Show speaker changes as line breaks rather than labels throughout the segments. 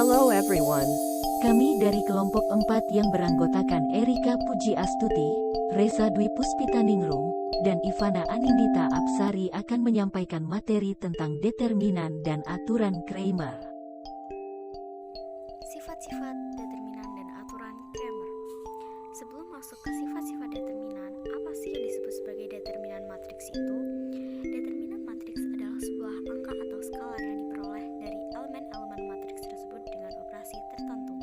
Hello everyone.
Kami dari kelompok 4 yang beranggotakan Erika Puji Astuti, Reza Dwi Puspitaningrum, dan Ivana Anindita Apsari akan menyampaikan materi tentang determinan dan aturan Kramer.
Sifat-sifat determinan dan aturan Kramer. Sebelum masuk ke sifat-sifat determinan, apa sih yang disebut sebagai determinan matriks itu? Determinan matriks adalah sebuah angka atau skalar yang diperoleh dari elemen-elemen matriks tersebut dengan operasi tertentu.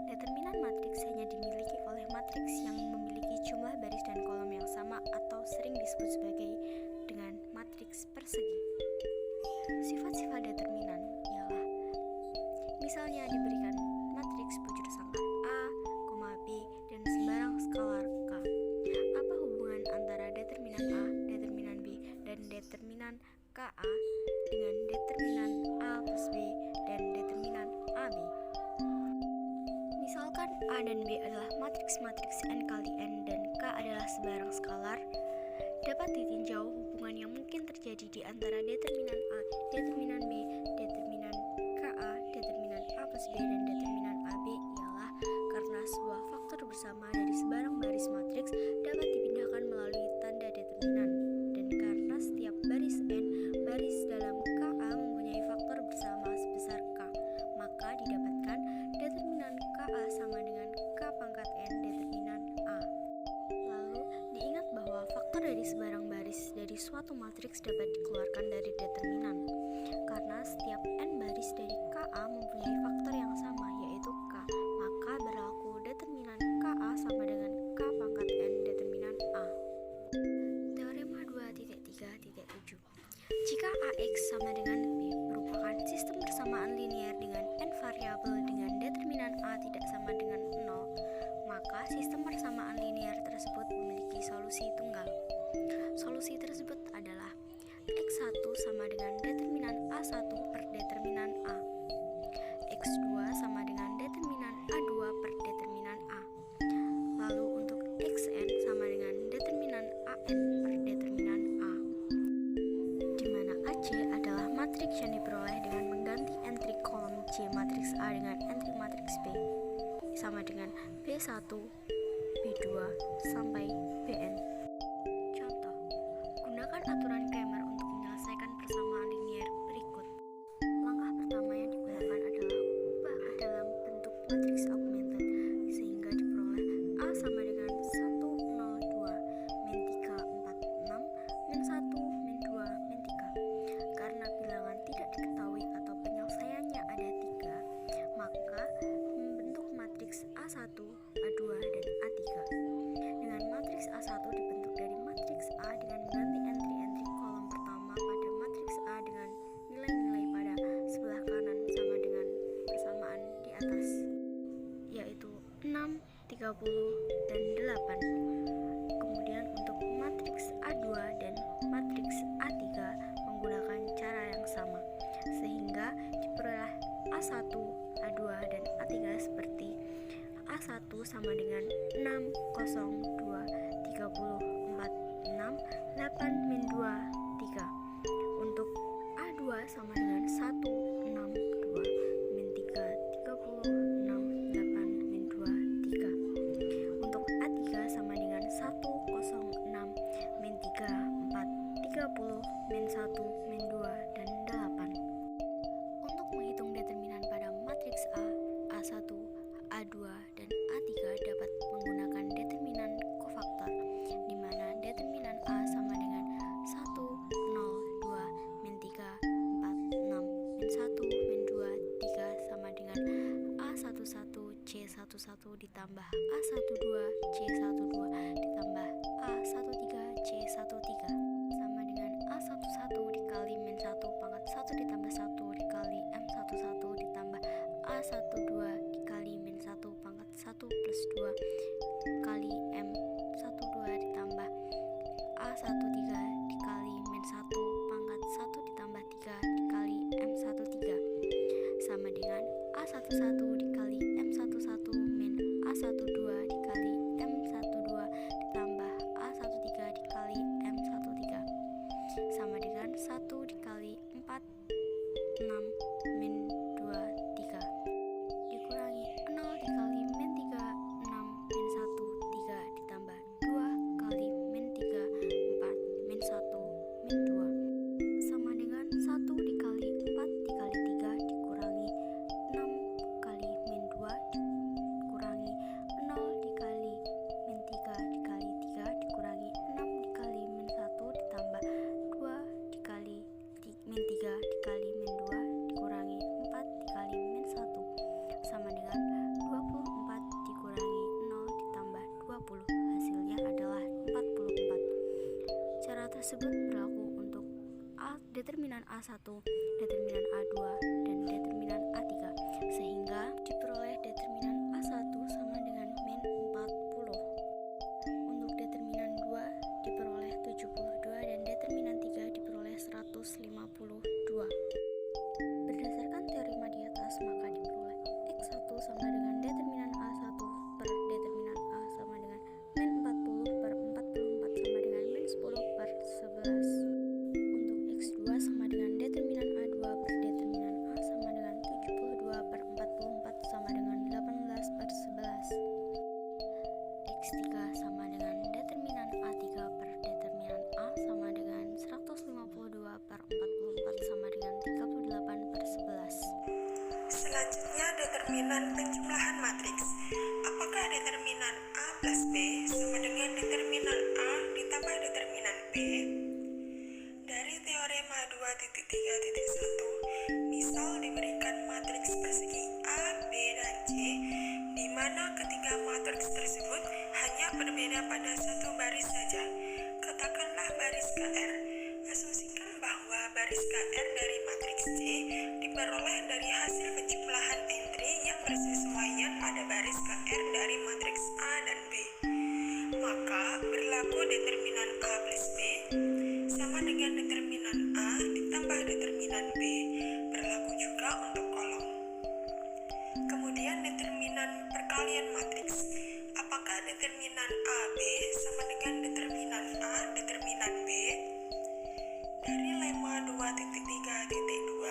Determinan matriks hanya dimiliki oleh matriks yang memiliki jumlah baris dan kolom yang sama atau sering disebut sebagai dengan matriks persegi. Sifat-sifat determinan ialah misalnya diberikan matriks bujur sangkar A, B, dan sembarang skalar K. Apa hubungan antara determinan A, determinan B, dan determinan KA dengan determinan A plus B dan determinan AB? Misalkan A dan B adalah matriks-matriks N kali N dan K adalah sembarang skalar, dapat ditinjau hubungan yang mungkin terjadi di antara determinan A, determinan B, determinan KA, determinan A plus B, dan determinan AB ialah karena sebuah faktor bersama dari sebarang baris matriks dapat dipindahkan melalui tanda determinan, dan karena setiap baris N baris dalam KA mempunyai faktor bersama sebesar K, maka didapatkan determinan KA sama dengan K pangkat N determinan A. Lalu diingat bahwa faktor dari sebarang baris dari suatu matriks dapat dikeluarkan dari determinan, karena setiap N baris dari KA mempunyai faktor yang sama yaitu K, maka berlaku determinan KA sama dengan K pangkat N determinan A. Teorema 2.3.7. Jika AX sama dengan B merupakan sistem persamaan linier dengan N variabel dengan determinan A tidak sama dengan 0, maka sistem persamaan linier tersebut memiliki solusi tunggal. Solusi tersebut adalah X1 sama dengan determinan A1 per determinan A, X2 sama dengan determinan A2 per determinan A. Lalu untuk Xn sama dengan determinan An per determinan A, di mana AC adalah matriks yang diperoleh dengan mengganti entry kolom C matriks A dengan entry matriks B sama dengan B1, B2 sampai Bn. Contoh, gunakan aturan Kramer untuk menyelesaikan persamaan linier berikut. Langkah pertama yang digunakan adalah ubah A dalam bentuk matriks augmented sehingga diperoleh A sama dengan 1, 0, 2, min 3, 4, 6, min 1, min 2, min 3. Karena bilangan tidak diketahui atau penyelesaiannya ada 3, maka membentuk matriks A1, A2, dan A3. Dengan matriks A1 dibentuk dari matriks A dengan mengganti entry-entry kolom pertama pada matriks A dengan nilai-nilai pada sebelah kanan sama dengan persamaan di atas, yaitu 6, 30, dan 8. Kemudian untuk matriks A2 dan matriks A3 menggunakan cara yang sama, sehingga diperoleh A1, A2, dan A3 seperti A1 sama dengan 6, 0, 2, 30, 4, 6, 8, min 2, 3. Untuk A2 sama dengan 1, 6, 2, min 3, 30, 6, 8, min 2, 3. Untuk A3 sama dengan 1, 0, 6, min 3, 4, 30, min 1, min 2, dan 8. Untuk menghitung determinan pada matriks A, A1, A2, dan A3 dapat menggunakan determinan kofaktor, di mana determinan A sama dengan 1, 0, 2, min 3, 4, 6, min 1, min 2, 3 sama dengan A11 C11 ditambah A12 C12 ditambah A13 C13 sama dengan A11 dikali min 1 pangkat 1 ditambah 1 dikali M11 ditambah A12 dikali min 1 pangkat 1 plus 2 kali M12 ditambah A13 dikali min 1 pangkat 1 ditambah 3 dikali M13 sama dengan A11 dikali M11 min A12 dikali M12 ditambah A13 dikali M13 sama dengan 1 dikali 4, 6, min 2, 3. tersebut berlaku untuk determinan A1, determinan A2, dan determinan A3, sehingga diperoleh determinan A1 sama dengan min 40. Untuk determinan 2 diperoleh 72 dan determinan 3 diperoleh 152. Berdasarkan teorema di atas, maka diperoleh X1 sama dengan determinan A1 per determinan A sama dengan min 40 per 44 sama dengan min 10 per 11. Untuk X2 sama dengan determinan A2 per determinan A sama dengan 72 per 44 sama dengan 18 per 11. X3 sama dengan determinan A3 per determinan A sama dengan 152 per 44 sama dengan 38 per 11.
Selanjutnya determinan penjumlahan matriks. Apakah determinan A plus B sama dengan determinan A ditambah determinan B? Dari teorema 2.3.1, misal diberikan matriks persegi A, B, dan C, di mana ketiga matriks tersebut hanya berbeda pada satu baris saja. Katakanlah baris KR. Asumsikan bahwa baris KR dari matriks C diperoleh dari hasil penjumlahan entry yang bersesuaian pada baris KR dari matriks A dan B. Maka berlaku determinan A plus B sama dengan determinan A ditambah determinan B, berlaku juga untuk kolom. Kemudian determinan perkalian matriks. Apakah determinan AB sama dengan determinan A determinan B? Dari lemma 2.3.2,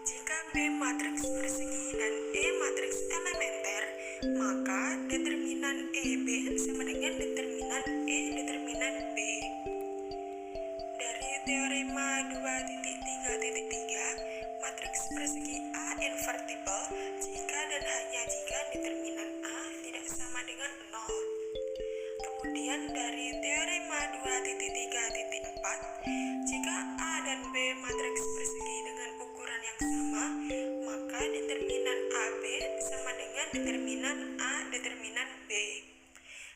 jika B matriks persegi dan E matriks elementer, maka determinan EB sama dengan determinan E determinan B. Dari teorema 2.3.3, matriks persegi A invertible jika dan hanya jika determinan A tidak sama dengan 0. Kemudian dari teorema 2.3.4, jika A dan B matriks persegi dengan ukuran yang sama, maka determinan AB sama dengan determinan A determinan B.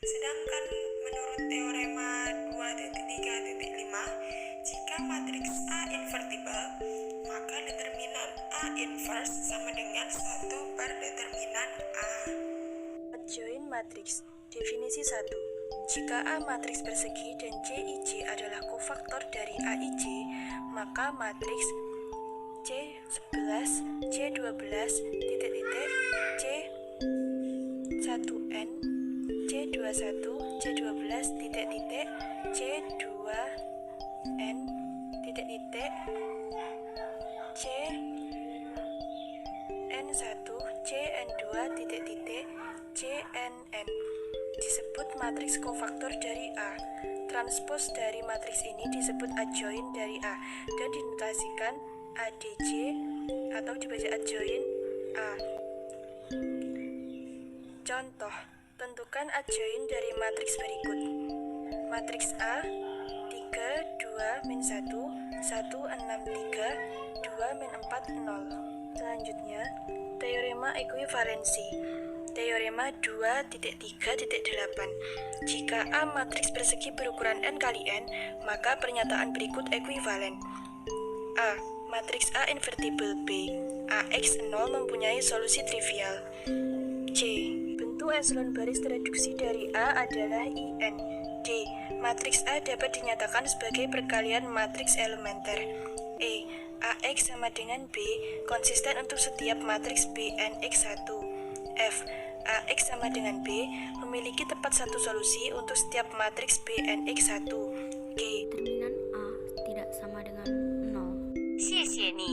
Sedangkan menurut teorema 2.3.5, jika matriks A invertible, maka determinan A inverse sama dengan 1 per determinan A.
Adjoint matriks. Definisi 1. Jika A matriks persegi dan CIJ adalah kofaktor dari AIJ, maka matriks C11, C12, C1n, C21, C12, C2n, CN1, CN2, CNN disebut matriks kofaktor dari A. Transpos dari matriks ini disebut adjoint dari A dan dinotasikan ADJ atau dibaca adjoint A. Contoh, tentukan adjoint dari matriks berikut. Matriks A 3, 2, min 1, 1, 6, 3, 2, min 4, 0. Selanjutnya, teorema ekuivalensi. Teorema 2.3.8. Jika A matriks persegi berukuran n kali n, maka pernyataan berikut ekuivalen. A. Matriks A invertible B. AX 0 mempunyai solusi trivial. C. Bentuk eselon baris reduksi dari A adalah IN. D. Matriks A dapat dinyatakan sebagai perkalian matriks elementer. E. AX sama dengan B konsisten untuk setiap matriks BNX1. F. AX sama dengan B memiliki tepat satu solusi untuk setiap matriks BNX1. G.
Determinan A tidak sama dengan 0.
谢谢你。